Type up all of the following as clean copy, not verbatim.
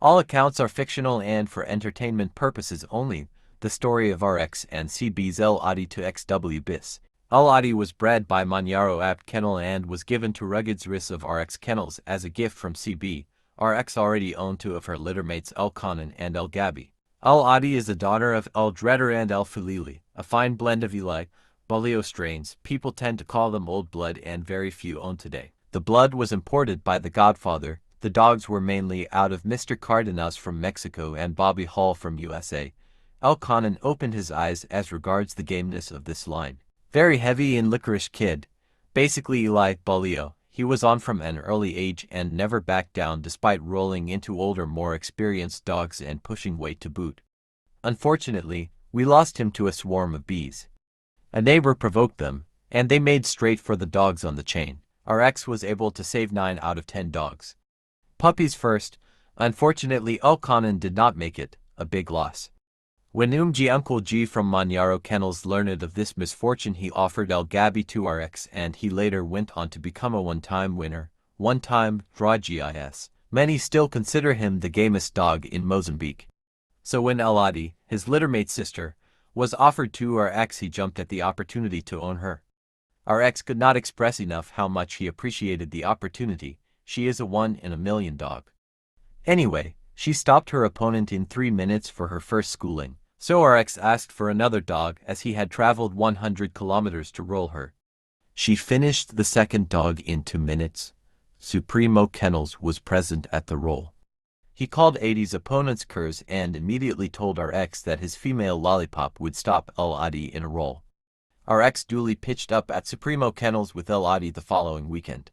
All accounts are fictional and for entertainment purposes only. The story of RX and CB's El Adi to XW BIS. El Adi was bred by Manyaro Apt Kennel and was given to Rugged Zris of RX Kennels as a gift from CB. RX already owned two of her littermates El Conan and El Gabi. El Adi is a daughter of El Dreader and El Fulili, a fine blend of Eli, Bolio strains. People tend to call them old blood and very few own today. The blood was imported by the Godfather. The dogs were mainly out of Mr. Cardenas from Mexico and Bobby Hall from USA. El Conan opened his eyes as regards the gameness of this line. Very heavy in licorice kid. Basically Eli Bolio. He was on from an early age and never backed down despite rolling into older, more experienced dogs and pushing weight to boot. Unfortunately, we lost him to a swarm of bees. A neighbor provoked them, and they made straight for the dogs on the chain. RX was able to save 9 out of 10 dogs. Puppies first. Unfortunately, El Conan did not make it, a big loss. When Uncle G from Manyaro Kennels learned of this misfortune, he offered El Gabi to RX, and he later went on to become a one-time winner. One-time draw GIS. Many still consider him the gamest dog in Mozambique. So when El Adi, his littermate sister, was offered to RX, he jumped at the opportunity to own her. RX could not express enough how much he appreciated the opportunity. She is a 1 in a million dog. Anyway, she stopped her opponent in 3 minutes for her first schooling. So RX asked for another dog as he had traveled 100 kilometers to roll her. She finished the second dog in 2 minutes. Supremo Kennels was present at the roll. He called 80's opponent's curs and immediately told RX that his female Lollipop would stop El Adi in a roll. RX duly pitched up at Supremo Kennels with El Adi the following weekend.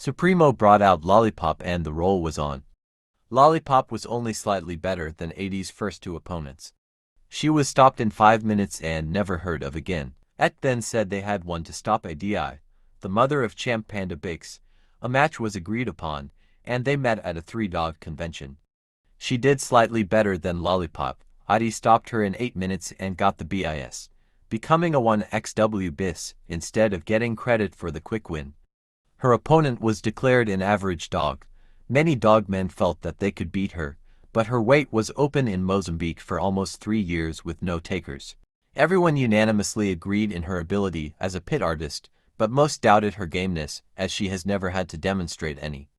Supremo brought out Lollipop and the roll was on. Lollipop was only slightly better than 80's first 2 opponents. She was stopped in 5 minutes and never heard of again. Et then said they had one to stop ADI, the mother of Champ Panda Bix. A match was agreed upon, and they met at a 3-dog convention. She did slightly better than Lollipop. Adi stopped her in 8 minutes and got the BIS, becoming a 1XW BIS instead of getting credit for the quick win. Her opponent was declared an average dog. Many dogmen felt that they could beat her, but her weight was open in Mozambique for almost 3 years with no takers. Everyone unanimously agreed in her ability as a pit artist, but most doubted her gameness, as she has never had to demonstrate any.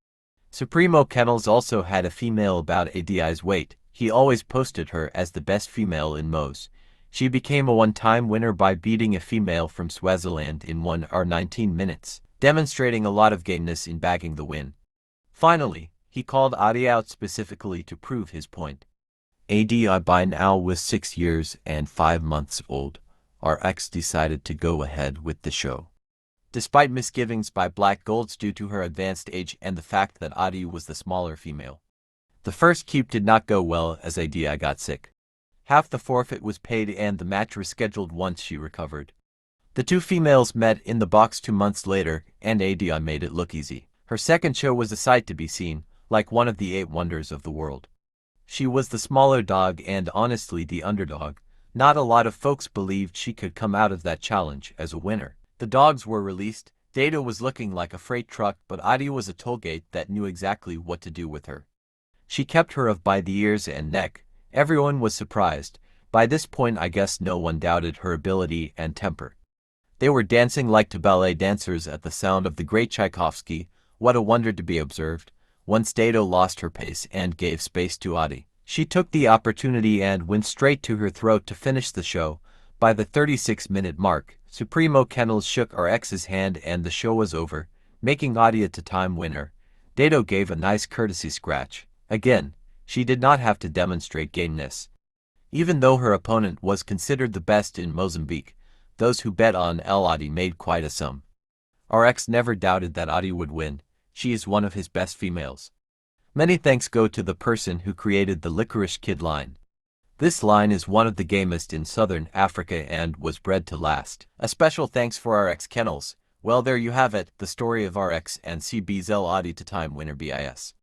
Supremo Kennels also had a female about ADI's weight. He always posted her as the best female in Moz. She became a one-time winner by beating a female from Swaziland in 1 hour 19 minutes, demonstrating a lot of gameness in bagging the win. Finally, he called Adi out specifically to prove his point. ADI by now was 6 years and 5 months old. RX decided to go ahead with the show. Despite misgivings by Black Golds due to her advanced age and the fact that Adi was the smaller female. The first keep did not go well as ADI got sick. Half the forfeit was paid and the match rescheduled once she recovered. The 2 females met in the box 2 months later, and ADI made it look easy. Her second show was a sight to be seen, like one of the 8 wonders of the world. She was the smaller dog and honestly the underdog. Not a lot of folks believed she could come out of that challenge as a winner. The dogs were released. Data was looking like a freight truck, but Adi was a tollgate that knew exactly what to do with her. She kept her by the ears and neck. Everyone was surprised. By this point I guess no one doubted her ability and temper. They were dancing like 2 ballet dancers at the sound of the great Tchaikovsky. What a wonder to be observed. Once Dato lost her pace and gave space to Adi, she took the opportunity and went straight to her throat to finish the show. By the 36-minute mark, Supremo Kennels shook RX's hand and the show was over, making Adi a two-time winner. Dato gave a nice courtesy scratch. Again, she did not have to demonstrate gameness. Even though her opponent was considered the best in Mozambique, those who bet on El Adi made quite a sum. RX never doubted that Adi would win. She is one of his best females. Many thanks go to the person who created the Licorice Kid line. This line is one of the gamest in Southern Africa and was bred to last. A special thanks for RX Kennels. Well, there you have it, the story of RX and CB's El Adi two-time winner BIS.